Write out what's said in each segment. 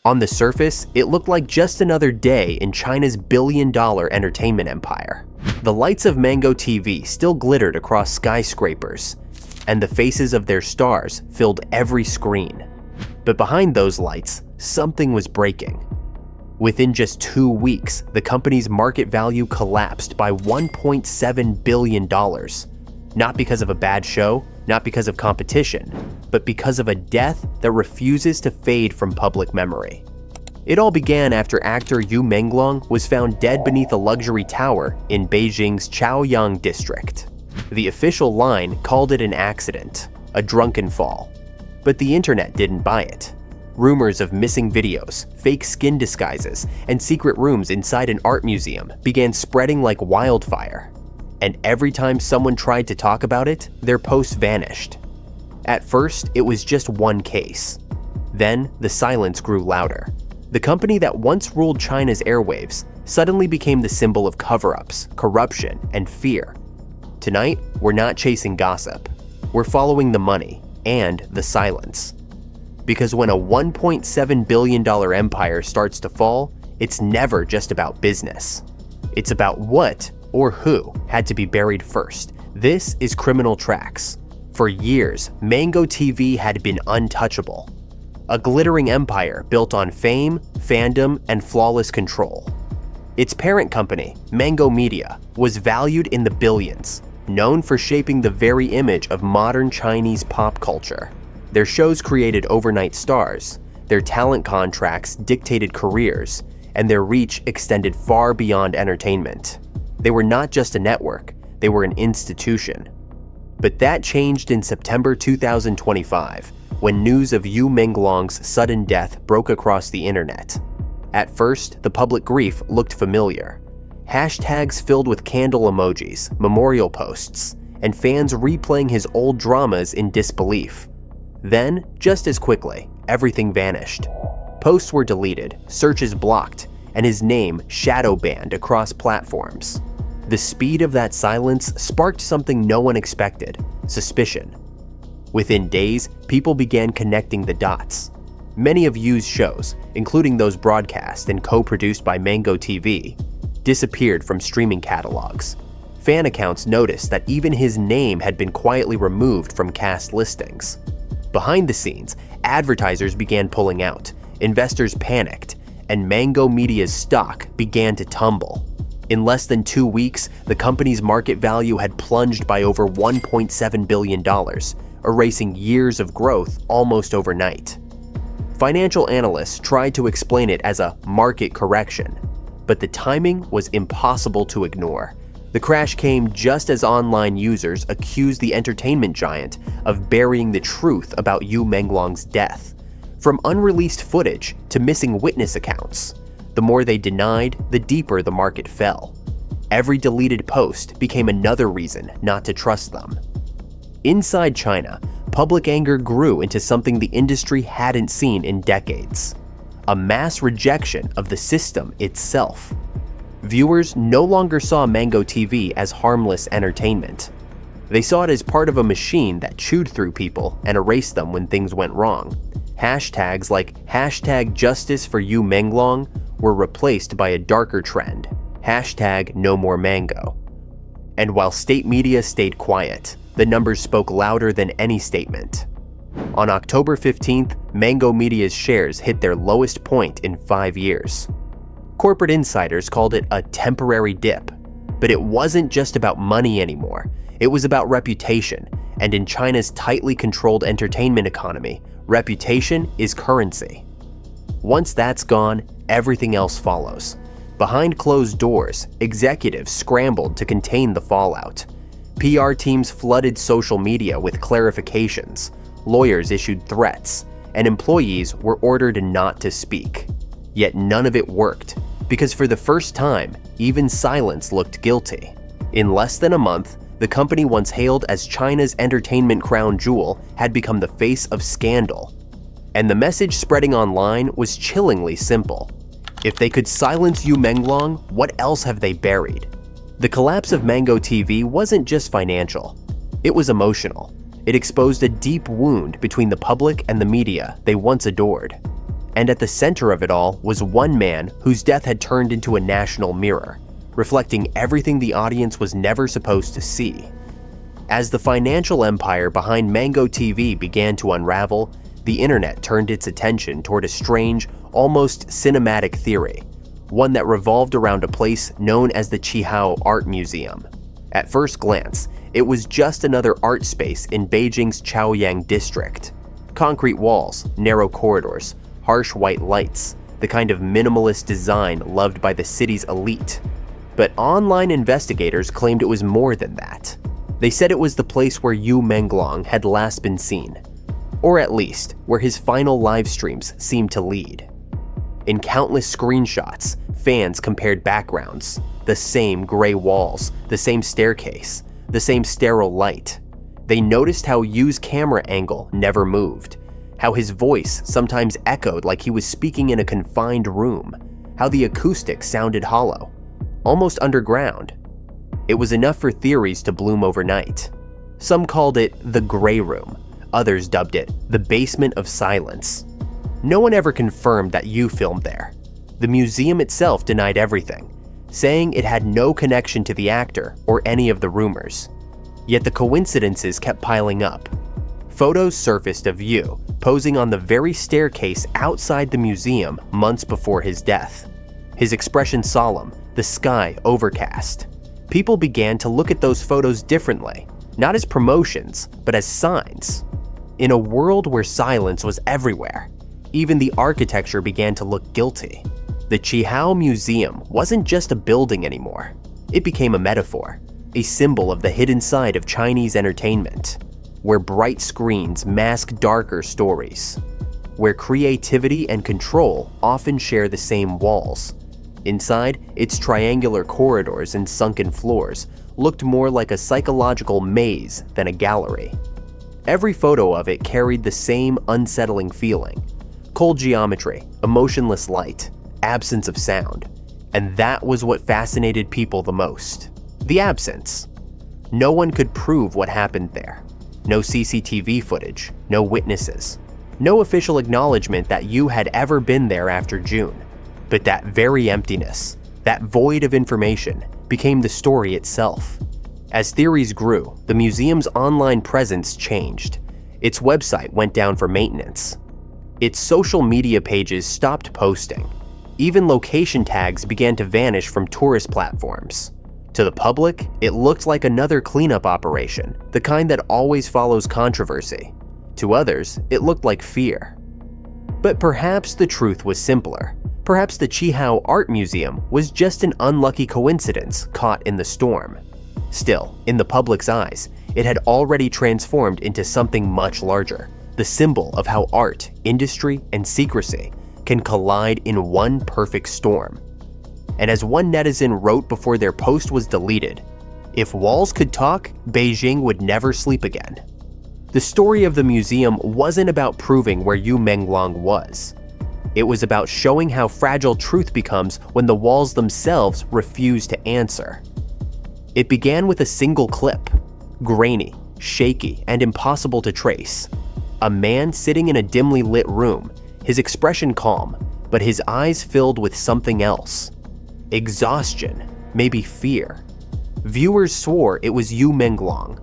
On the surface, it looked like just another day in China's billion-dollar entertainment empire. The lights of Mango TV still glittered across skyscrapers, and the faces of their stars filled every screen. But behind those lights, something was breaking. Within just 2 weeks, the company's market value collapsed by $1.7 billion. Not because of a bad show, not because of competition, but because of a death that refuses to fade from public memory. It all began after actor Yu Menglong was found dead beneath a luxury tower in Beijing's Chaoyang district. The official line called it an accident, a drunken fall. But the internet didn't buy it. Rumors of missing videos, fake skin disguises, and secret rooms inside an art museum began spreading like wildfire. And every time someone tried to talk about it, their posts vanished. At first, it was just one case. Then, the silence grew louder. The company that once ruled China's airwaves suddenly became the symbol of cover-ups, corruption, and fear. Tonight, we're not chasing gossip. We're following the money and the silence. Because when a $1.7 billion empire starts to fall, it's never just about business. It's about what or who had to be buried first. This is Criminal Tracks. For years, Mango TV had been untouchable. A glittering empire built on fame, fandom, and flawless control. Its parent company, Mango Media, was valued in the billions, known for shaping the very image of modern Chinese pop culture. Their shows created overnight stars, their talent contracts dictated careers, and their reach extended far beyond entertainment. They were not just a network, they were an institution. But that changed in September 2025, when news of Yu Menglong's sudden death broke across the internet. At first, the public grief looked familiar. Hashtags filled with candle emojis, memorial posts, and fans replaying his old dramas in disbelief. Then, just as quickly, everything vanished. Posts were deleted, searches blocked, and his name shadow banned across platforms. The speed of that silence sparked something no one expected: suspicion. Within days, people began connecting the dots. Many of Yu's shows, including those broadcast and co-produced by Mango TV, disappeared from streaming catalogs. Fan accounts noticed that even his name had been quietly removed from cast listings. Behind the scenes, advertisers began pulling out, investors panicked, and Mango Media's stock began to tumble. In less than 2 weeks, the company's market value had plunged by over $1.7 billion, erasing years of growth almost overnight. Financial analysts tried to explain it as a market correction, but the timing was impossible to ignore. The crash came just as online users accused the entertainment giant of burying the truth about Yu Menglong's death. From unreleased footage to missing witness accounts, the more they denied, the deeper the market fell. Every deleted post became another reason not to trust them. Inside China, public anger grew into something the industry hadn't seen in decades: a mass rejection of the system itself. Viewers no longer saw Mango TV as harmless entertainment. They saw it as part of a machine that chewed through people and erased them when things went wrong. Hashtags like #JusticeForYu Menglong were replaced by a darker trend, #NoMoreMango. And while state media stayed quiet, the numbers spoke louder than any statement. On October 15th, Mango Media's shares hit their lowest point in 5 years. Corporate insiders called it a temporary dip, but it wasn't just about money anymore. It was about reputation, and in China's tightly controlled entertainment economy, reputation is currency. Once that's gone, everything else follows. Behind closed doors, executives scrambled to contain the fallout. PR teams flooded social media with clarifications, lawyers issued threats, and employees were ordered not to speak. Yet none of it worked, because for the first time, even silence looked guilty. In less than a month, the company once hailed as China's entertainment crown jewel had become the face of scandal. And the message spreading online was chillingly simple: if they could silence Yu Menglong, what else have they buried? The collapse of Mango TV wasn't just financial. It was emotional. It exposed a deep wound between the public and the media they once adored. And at the center of it all was one man whose death had turned into a national mirror, reflecting everything the audience was never supposed to see. As the financial empire behind Mango TV began to unravel, the internet turned its attention toward a strange, almost cinematic theory, one that revolved around a place known as the Qihao Art Museum. At first glance, it was just another art space in Beijing's Chaoyang district. Concrete walls, narrow corridors, harsh white lights, the kind of minimalist design loved by the city's elite. But online investigators claimed it was more than that. They said it was the place where Yu Menglong had last been seen, or at least where his final live streams seemed to lead. In countless screenshots, fans compared backgrounds, the same gray walls, the same staircase, the same sterile light. They noticed how Yu's camera angle never moved, how his voice sometimes echoed like he was speaking in a confined room, how the acoustics sounded hollow, almost underground. It was enough for theories to bloom overnight. Some called it the Gray Room, others dubbed it the Basement of Silence. No one ever confirmed that Yu filmed there. The museum itself denied everything, saying it had no connection to the actor or any of the rumors. Yet the coincidences kept piling up. Photos surfaced of Yu posing on the very staircase outside the museum months before his death. His expression solemn, the sky overcast. People began to look at those photos differently, not as promotions, but as signs. In a world where silence was everywhere, even the architecture began to look guilty. The Qihao Museum wasn't just a building anymore. It became a metaphor, a symbol of the hidden side of Chinese entertainment, where bright screens mask darker stories, where creativity and control often share the same walls. Inside, its triangular corridors and sunken floors looked more like a psychological maze than a gallery. Every photo of it carried the same unsettling feeling: cold geometry, emotionless light, absence of sound. And that was what fascinated people the most. The absence. No one could prove what happened there. No CCTV footage, no witnesses, no official acknowledgement that Yu had ever been there after June. But that very emptiness, that void of information, became the story itself. As theories grew, the museum's online presence changed. Its website went down for maintenance. Its social media pages stopped posting. Even location tags began to vanish from tourist platforms. To the public, it looked like another cleanup operation, the kind that always follows controversy. To others, it looked like fear. But perhaps the truth was simpler. Perhaps the Qihao Art Museum was just an unlucky coincidence caught in the storm. Still, in the public's eyes, it had already transformed into something much larger, the symbol of how art, industry, and secrecy can collide in one perfect storm. And as one netizen wrote before their post was deleted, if walls could talk, Beijing would never sleep again. The story of the museum wasn't about proving where Yu Menglong was. It was about showing how fragile truth becomes when the walls themselves refuse to answer. It began with a single clip, grainy, shaky, and impossible to trace. A man sitting in a dimly lit room, his expression calm, but his eyes filled with something else. Exhaustion, maybe fear. Viewers swore it was Yu Menglong.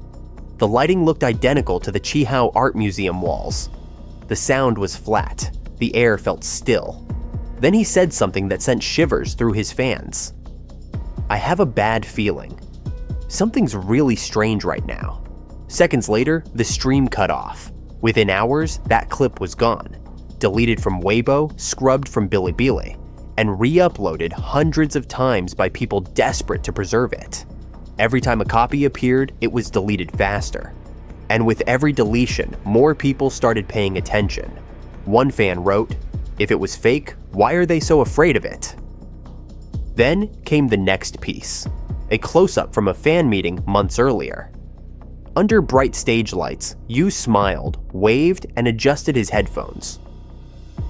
The lighting looked identical to the Qihao Art Museum walls. The sound was flat. The air felt still. Then he said something that sent shivers through his fans. "I have a bad feeling. Something's really strange right now." Seconds later, the stream cut off. Within hours, that clip was gone, deleted from Weibo, scrubbed from Bilibili, and re-uploaded hundreds of times by people desperate to preserve it. Every time a copy appeared, it was deleted faster. And with every deletion, more people started paying attention. One fan wrote, "If it was fake, why are they so afraid of it?" Then came the next piece, a close-up from a fan meeting months earlier. Under bright stage lights, Yu smiled, waved, and adjusted his headphones.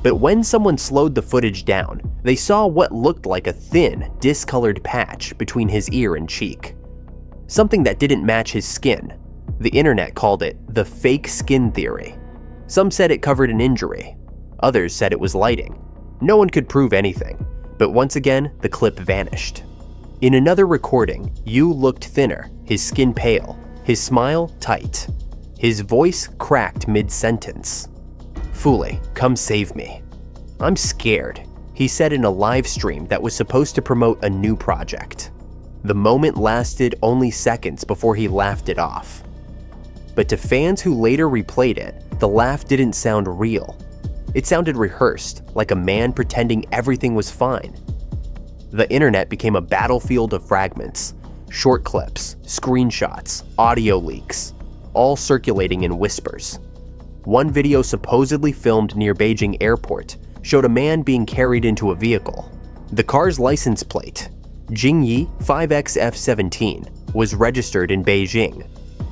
But when someone slowed the footage down, they saw what looked like a thin, discolored patch between his ear and cheek. Something that didn't match his skin. The internet called it the fake skin theory. Some said it covered an injury. Others said it was lighting. No one could prove anything, but once again, the clip vanished. In another recording, Yu looked thinner, his skin pale, his smile tight. His voice cracked mid-sentence. "Fule, come save me. I'm scared," he said in a live stream that was supposed to promote a new project. The moment lasted only seconds before he laughed it off. But to fans who later replayed it, the laugh didn't sound real. It sounded rehearsed, like a man pretending everything was fine. The internet became a battlefield of fragments, short clips, screenshots, audio leaks, all circulating in whispers. One video supposedly filmed near Beijing airport showed a man being carried into a vehicle. The car's license plate, Jingyi 5XF17, was registered in Beijing.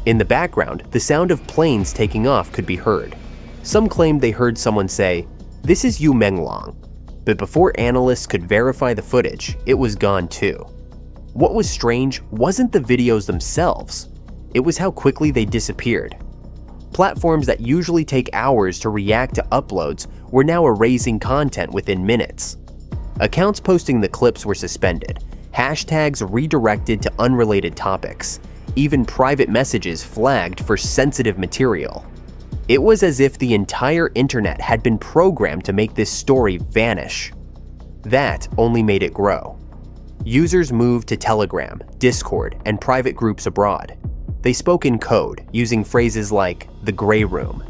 In the background, the sound of planes taking off could be heard. Some claimed they heard someone say, "This is Yu Menglong," but before analysts could verify the footage, it was gone too. What was strange wasn't the videos themselves, it was how quickly they disappeared. Platforms that usually take hours to react to uploads were now erasing content within minutes. Accounts posting the clips were suspended, hashtags redirected to unrelated topics, even private messages flagged for sensitive material. It was as if the entire internet had been programmed to make this story vanish. That only made it grow. Users moved to Telegram, Discord, and private groups abroad. They spoke in code, using phrases like "the gray room,"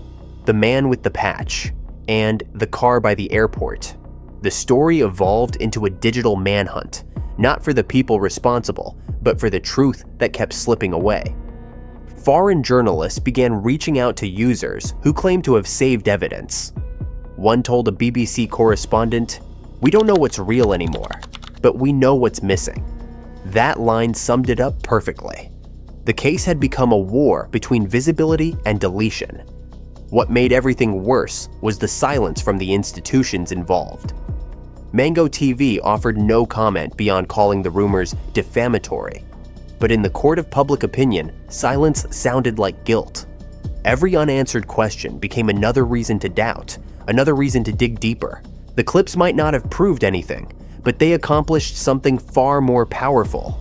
"the man with the patch," and "the car by the airport." The story evolved into a digital manhunt, not for the people responsible, but for the truth that kept slipping away. Foreign journalists began reaching out to users who claimed to have saved evidence. One told a BBC correspondent, "We don't know what's real anymore, but we know what's missing." That line summed it up perfectly. The case had become a war between visibility and deletion. What made everything worse was the silence from the institutions involved. Mango TV offered no comment beyond calling the rumors defamatory. But in the court of public opinion, silence sounded like guilt. Every unanswered question became another reason to doubt, another reason to dig deeper. The clips might not have proved anything, but they accomplished something far more powerful.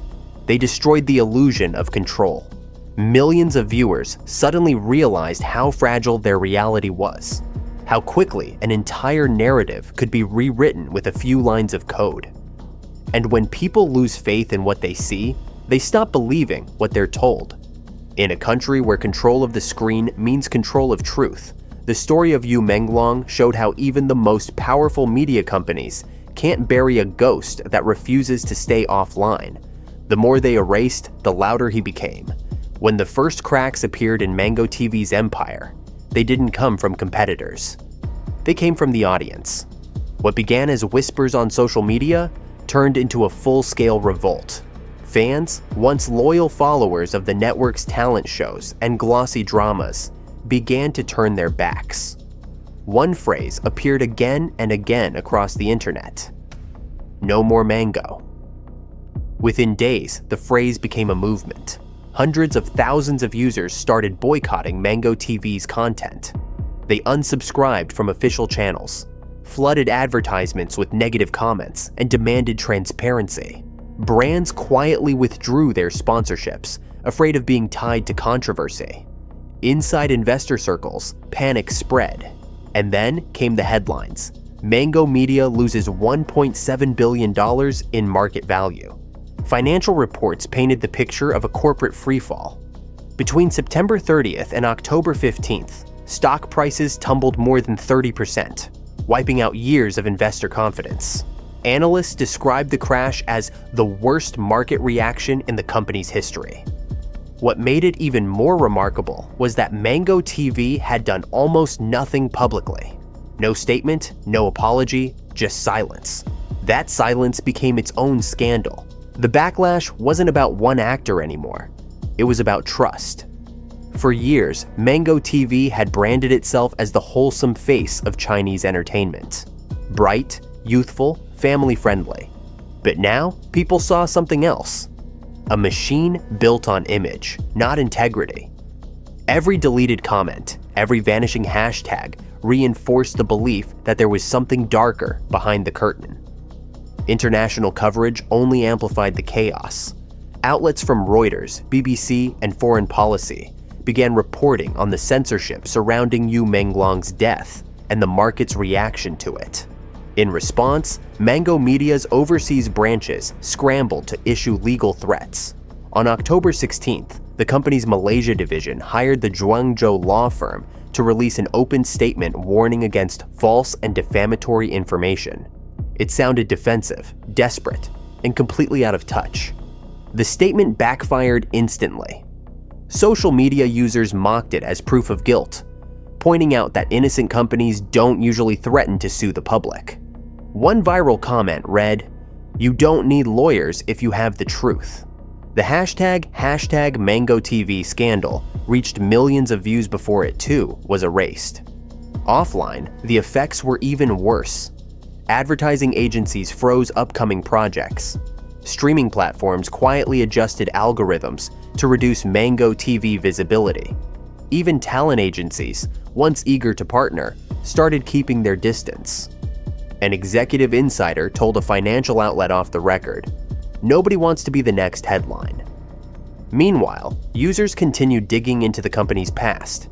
They destroyed the illusion of control. Millions of viewers suddenly realized how fragile their reality was, how quickly an entire narrative could be rewritten with a few lines of code. And when people lose faith in what they see, they stop believing what they're told. In a country where control of the screen means control of truth, the story of Yu Menglong showed how even the most powerful media companies can't bury a ghost that refuses to stay offline. The more they erased, the louder he became. When the first cracks appeared in Mango TV's empire, they didn't come from competitors. They came from the audience. What began as whispers on social media turned into a full-scale revolt. Fans, once loyal followers of the network's talent shows and glossy dramas, began to turn their backs. One phrase appeared again and again across the internet: "No more Mango." Within days, the phrase became a movement. Hundreds of thousands of users started boycotting Mango TV's content. They unsubscribed from official channels, flooded advertisements with negative comments, and demanded transparency. Brands quietly withdrew their sponsorships, afraid of being tied to controversy. Inside investor circles, panic spread. And then came the headlines. Mango Media loses $1.7 billion in market value. Financial reports painted the picture of a corporate freefall. Between September 30th and October 15th, stock prices tumbled more than 30%, wiping out years of investor confidence. Analysts described the crash as the worst market reaction in the company's history. What made it even more remarkable was that Mango TV had done almost nothing publicly. No statement, no apology, just silence. That silence became its own scandal. The backlash wasn't about one actor anymore. It was about trust. For years, Mango TV had branded itself as the wholesome face of Chinese entertainment. Bright, youthful, family-friendly. But now, people saw something else. A machine built on image, not integrity. Every deleted comment, every vanishing hashtag reinforced the belief that there was something darker behind the curtain. International coverage only amplified the chaos. Outlets from Reuters, BBC, and Foreign Policy began reporting on the censorship surrounding Yu Menglong's death and the market's reaction to it. In response, Mango Media's overseas branches scrambled to issue legal threats. On October 16th, the company's Malaysia division hired the Zhuangzhou law firm to release an open statement warning against false and defamatory information. It sounded defensive, desperate, and completely out of touch. The statement backfired instantly. Social media users mocked it as proof of guilt, pointing out that innocent companies don't usually threaten to sue the public. One viral comment read, "You don't need lawyers if you have the truth." The hashtag #MangoTV scandal reached millions of views before it too was erased. Offline, the effects were even worse. Advertising agencies froze upcoming projects. Streaming platforms quietly adjusted algorithms to reduce Mango TV visibility. Even talent agencies, once eager to partner, started keeping their distance. An executive insider told a financial outlet off the record, "Nobody wants to be the next headline." Meanwhile, users continued digging into the company's past,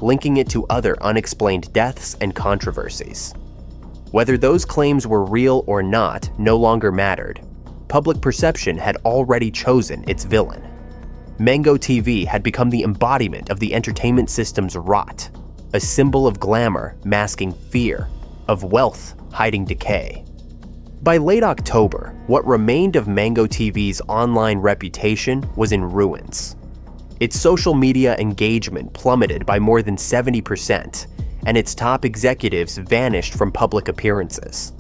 linking it to other unexplained deaths and controversies. Whether those claims were real or not no longer mattered. Public perception had already chosen its villain. Mango TV had become the embodiment of the entertainment system's rot, a symbol of glamour masking fear, of wealth hiding decay. By late October, what remained of Mango TV's online reputation was in ruins. Its social media engagement plummeted by more than 70%, and its top executives vanished from public appearances.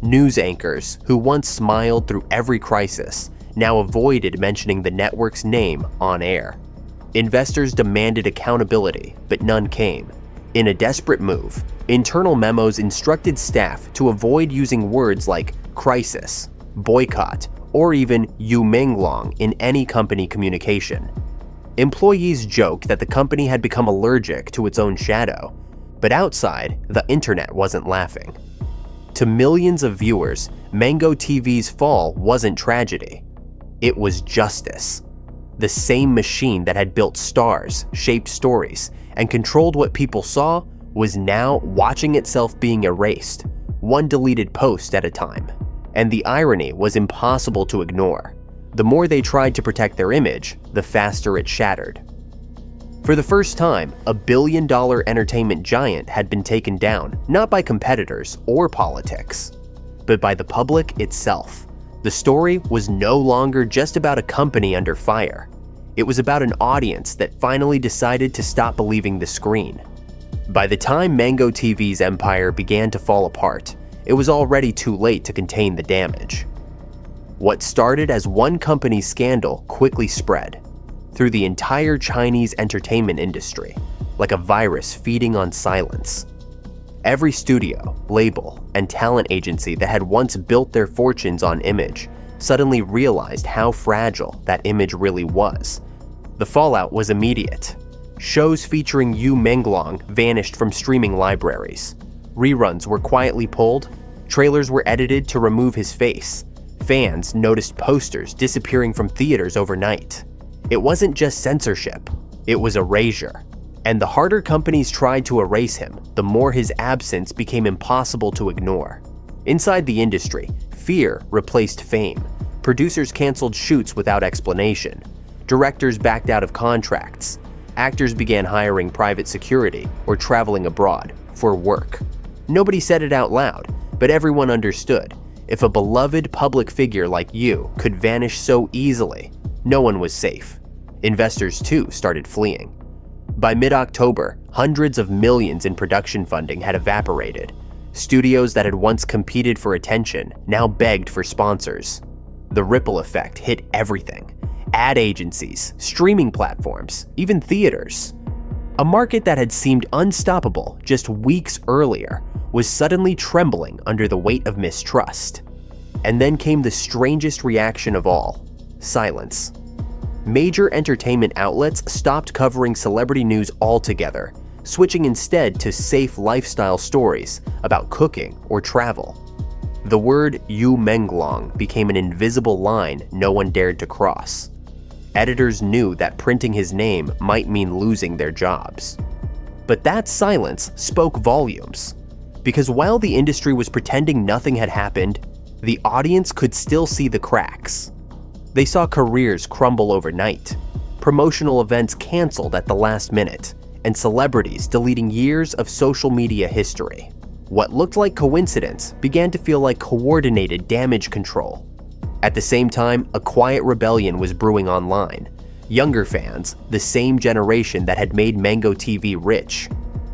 News anchors, who once smiled through every crisis, now avoided mentioning the network's name on air. Investors demanded accountability, but none came. In a desperate move, internal memos instructed staff to avoid using words like crisis, boycott, or even Yu Menglong in any company communication. Employees joked that the company had become allergic to its own shadow, but outside, the internet wasn't laughing. To millions of viewers, Mango TV's fall wasn't tragedy. It was justice. The same machine that had built stars, shaped stories, and controlled what people saw was now watching itself being erased, one deleted post at a time. And the irony was impossible to ignore. The more they tried to protect their image, the faster it shattered. For the first time, a billion-dollar entertainment giant had been taken down, not by competitors or politics, but by the public itself. The story was no longer just about a company under fire. It was about an audience that finally decided to stop believing the screen. By the time Mango TV's empire began to fall apart, it was already too late to contain the damage. What started as one company's scandal quickly spread through the entire Chinese entertainment industry, like a virus feeding on silence. Every studio, label, and talent agency that had once built their fortunes on image suddenly realized how fragile that image really was. The fallout was immediate. Shows featuring Yu Menglong vanished from streaming libraries. Reruns were quietly pulled, trailers were edited to remove his face. Fans noticed posters disappearing from theaters overnight. It wasn't just censorship, it was erasure. And the harder companies tried to erase him, the more his absence became impossible to ignore. Inside the industry, fear replaced fame. Producers canceled shoots without explanation. Directors backed out of contracts. Actors began hiring private security or traveling abroad for work. Nobody said it out loud, but everyone understood. If a beloved public figure like Yu could vanish so easily, no one was safe. Investors too started fleeing. By mid-October, hundreds of millions in production funding had evaporated. Studios that had once competed for attention now begged for sponsors. The ripple effect hit everything. Ad agencies, streaming platforms, even theaters. A market that had seemed unstoppable just weeks earlier was suddenly trembling under the weight of mistrust. And then came the strangest reaction of all: silence. major entertainment outlets stopped covering celebrity news altogether, switching instead to safe lifestyle stories about cooking or travel. The word Yu Menglong became an invisible line no one dared to cross. Editors knew that printing his name might mean losing their jobs. But that silence spoke volumes, because while the industry was pretending nothing had happened, the audience could still see the cracks. They saw careers crumble overnight, promotional events canceled at the last minute, and celebrities deleting years of social media history. What looked like coincidence began to feel like coordinated damage control. At the same time, a quiet rebellion was brewing online. Younger fans, the same generation that had made Mango TV rich,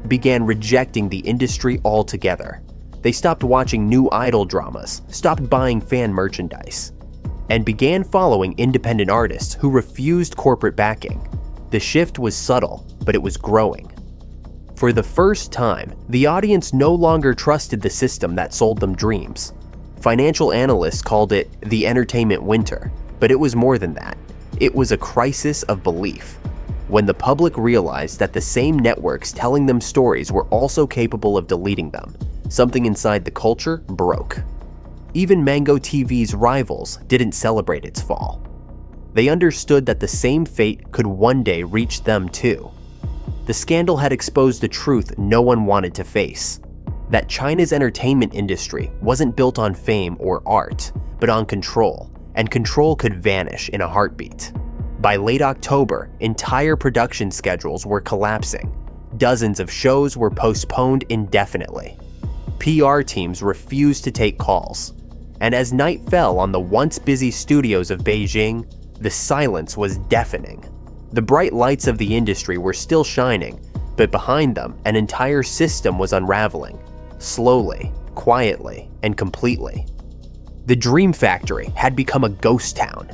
began rejecting the industry altogether. They stopped watching new idol dramas, stopped buying fan merchandise, and began following independent artists who refused corporate backing. The shift was subtle, but it was growing. For the first time, the audience no longer trusted the system that sold them dreams. Financial analysts called it the entertainment winter, but it was more than that. It was a crisis of belief. When the public realized that the same networks telling them stories were also capable of deleting them, something inside the culture broke. Even Mango TV's rivals didn't celebrate its fall. They understood that the same fate could one day reach them too. The scandal had exposed the truth no one wanted to face: that China's entertainment industry wasn't built on fame or art, but on control, and control could vanish in a heartbeat. By late October, entire production schedules were collapsing. Dozens of shows were postponed indefinitely. PR teams refused to take calls. And as night fell on the once busy studios of Beijing, the silence was deafening. The bright lights of the industry were still shining, but behind them, an entire system was unraveling, slowly, quietly, and completely. The Dream Factory had become a ghost town.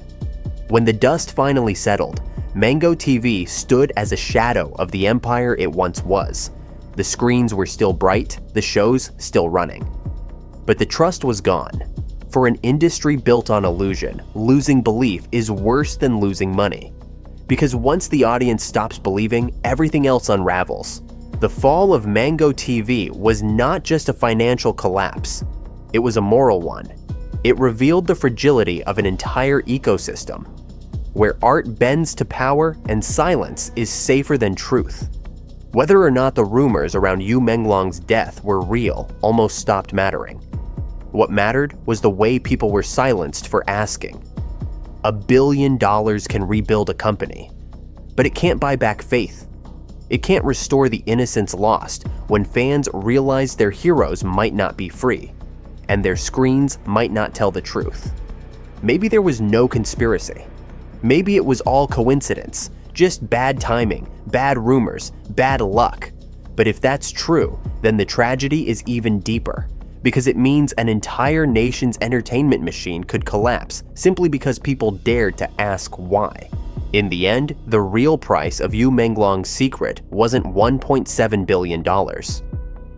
When the dust finally settled, Mango TV stood as a shadow of the empire it once was. The screens were still bright, the shows still running. But the trust was gone. For an industry built on illusion, losing belief is worse than losing money. Because once the audience stops believing, everything else unravels. The fall of Mango TV was not just a financial collapse, it was a moral one. It revealed the fragility of an entire ecosystem, where art bends to power and silence is safer than truth. Whether or not the rumors around Yu Menglong's death were real almost stopped mattering. What mattered was the way people were silenced for asking. $1 billion can rebuild a company, but it can't buy back faith. It can't restore the innocence lost when fans realize their heroes might not be free, and their screens might not tell the truth. Maybe there was no conspiracy. Maybe it was all coincidence, just bad timing, bad rumors, bad luck. But if that's true, then the tragedy is even deeper, because it means an entire nation's entertainment machine could collapse simply because people dared to ask why. In the end, the real price of Yu Menglong's secret wasn't $1.7 billion.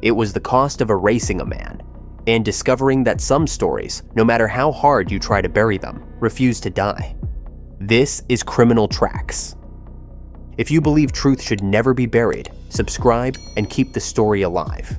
It was the cost of erasing a man, and discovering that some stories, no matter how hard you try to bury them, refuse to die. This is Criminal Tracks. If you believe truth should never be buried, subscribe and keep the story alive.